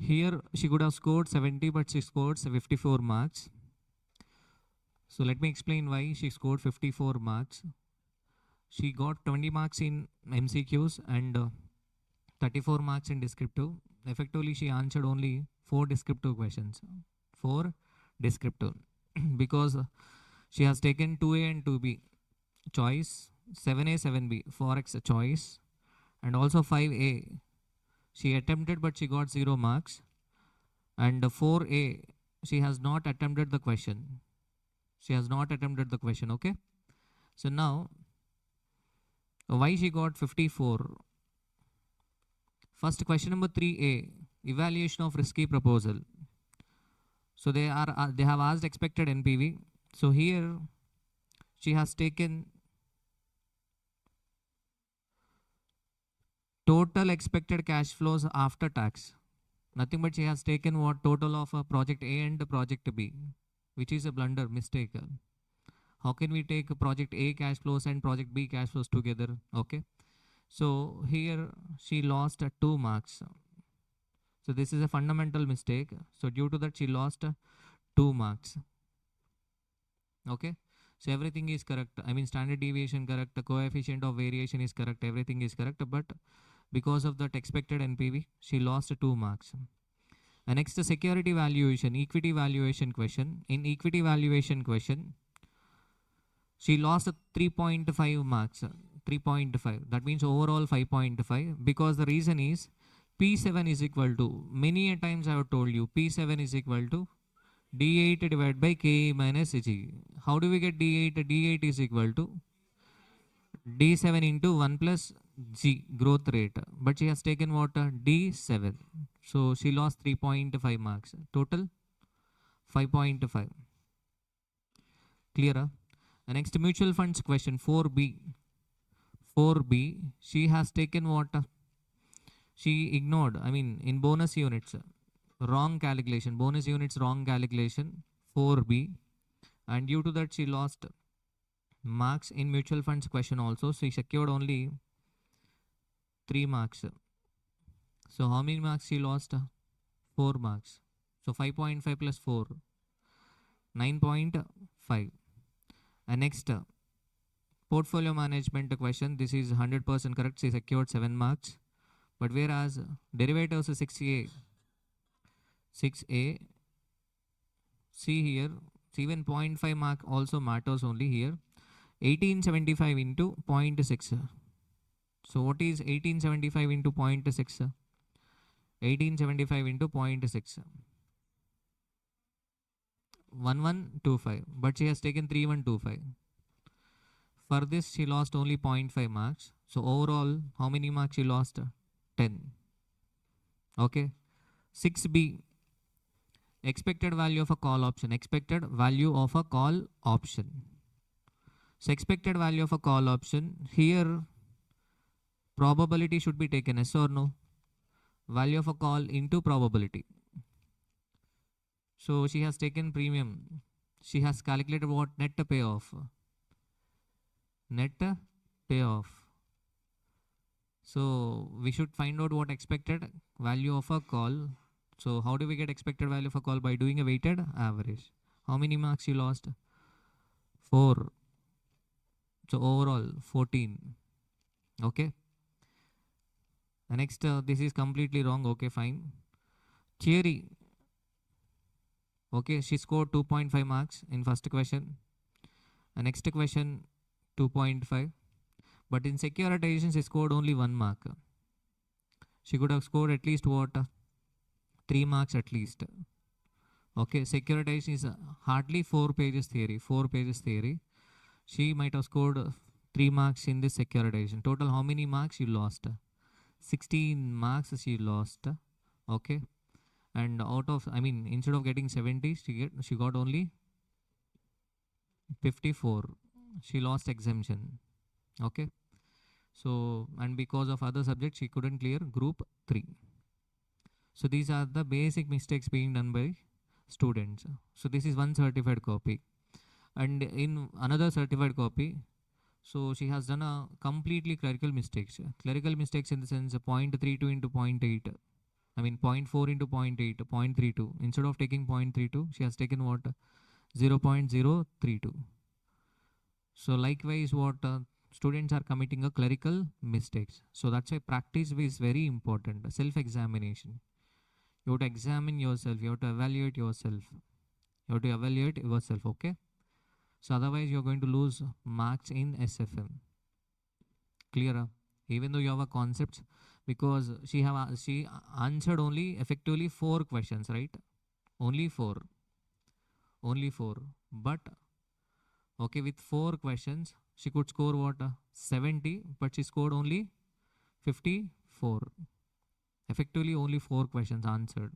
Here she could have scored 70, but she scored 54 marks. So let me explain why she scored 54 marks. She got 20 marks in MCQs and 34 marks in descriptive. Effectively, she answered only 4 descriptive questions. 4 descriptive. Because she has taken 2A and 2B choice, 7A, 7B, Forex choice, and also 5A. She attempted but she got 0 marks. And 4A, she has not attempted the question. She has not attempted the question, okay? So now, why she got 54? First, question number 3A, evaluation of risky proposal. So they have asked expected NPV. So here she has taken total expected cash flows after tax. Nothing but she has taken what total of project A and project B, which is a blunder mistake. How can we take project A cash flows and project B cash flows together? Okay. So here she lost 2 marks. So this is a fundamental mistake. So due to that she lost 2 marks. Okay. So everything is correct. I mean standard deviation correct, the coefficient of variation is correct, everything is correct. But because of that expected NPV, she lost 2 marks. And next, the security valuation, equity valuation question. In equity valuation question, she lost 3.5 marks. 3.5. That means overall 5.5. Because the reason is P7 is equal to, many a times I have told you, P7 is equal to D8 divided by K minus G. How do we get D8? D8 is equal to D7 into 1 plus G, growth rate. But she has taken what? D7. So she lost 3.5 marks. Total 5.5. Clear? Next, mutual funds question 4B. 4B, she has taken what? She ignored, I mean, in bonus units, wrong calculation. Bonus units, wrong calculation. 4B. And due to that, she lost marks in mutual funds question also. She secured only 3 marks. So how many marks she lost? 4 marks. So 5.5 plus 4, 9.5. And next, portfolio management question. This is 100% correct. She secured 7 marks. But whereas derivatives 6A, 6A, see here, even 0.5 mark also matters only here. 1875 into 0.6. So what is 1875 into 0.6? 1875 into 0.6. 1125. But she has taken 3125. For this, she lost only 0.5 marks. So overall, how many marks she lost? 10. Okay. 6B. Expected value of a call option. Expected value of a call option. So expected value of a call option. Here, probability should be taken, yes or no? Value of a call into probability. So she has taken premium. She has calculated what? Net payoff. Net payoff. So we should find out what expected value of a call. So how do we get expected value of a call? By doing a weighted average. How many marks you lost? 4. So overall 14. Okay. The next, this is completely wrong. Okay, fine. Theory. Okay, she scored 2.5 marks in first question. The next question 2.5. But in securitization, she scored only 1 mark. She could have scored at least what? 3 marks at least. Okay, securitization is hardly 4 pages theory. 4 pages theory. She might have scored 3 marks in this securitization. Total, how many marks you lost? 16 marks she lost. Okay. And out of, I mean, instead of getting 70, she got only 54. She lost exemption. Okay. So, and because of other subjects, she couldn't clear group 3. So these are the basic mistakes being done by students. So this is one certified copy. And in another certified copy, so she has done a completely clerical mistakes. Clerical mistakes in the sense 0.32 into 0.8. I mean 0.4 into 0.8, 0.32. Instead of taking 0.32, she has taken what? 0.032. So likewise, what students are committing a clerical mistakes. So that's why practice is very important. Self-examination. You have to examine yourself. You have to evaluate yourself. You have to evaluate yourself. Okay. So otherwise, you're going to lose marks in SFM. Clear? Even though you have a concept, because she answered only effectively 4 questions, right? Only four. But okay, with 4 questions, she could score what? 70, but she scored only 54. Effectively, only 4 questions answered.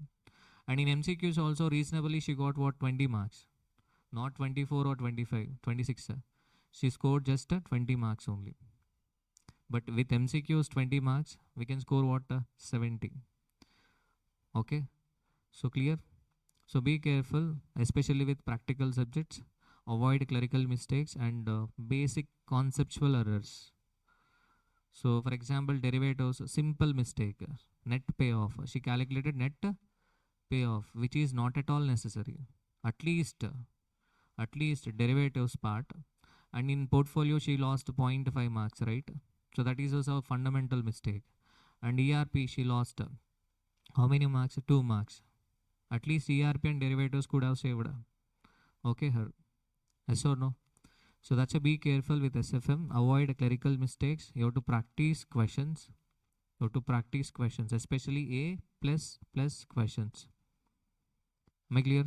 And in MCQs also, reasonably, she got what? 20 marks. Not 24 or 25, 26. She scored just 20 marks only. But with MCQs 20 marks, we can score what? 70. Okay. So clear? So be careful, especially with practical subjects. Avoid clerical mistakes and basic conceptual errors. So, for example, derivatives, simple mistake, net payoff. She calculated net payoff, which is not at all necessary. At least, derivatives part. And in portfolio, she lost zero point 0.5 marks, right? So that is also a fundamental mistake. And ERP, she lost how many marks? 2 marks. At least ERP and derivatives could have saved. Okay, her. Yes or no? So that's a be careful with SFM. Avoid clerical mistakes. You have to practice questions. You have to practice questions, especially A plus questions. Am I clear?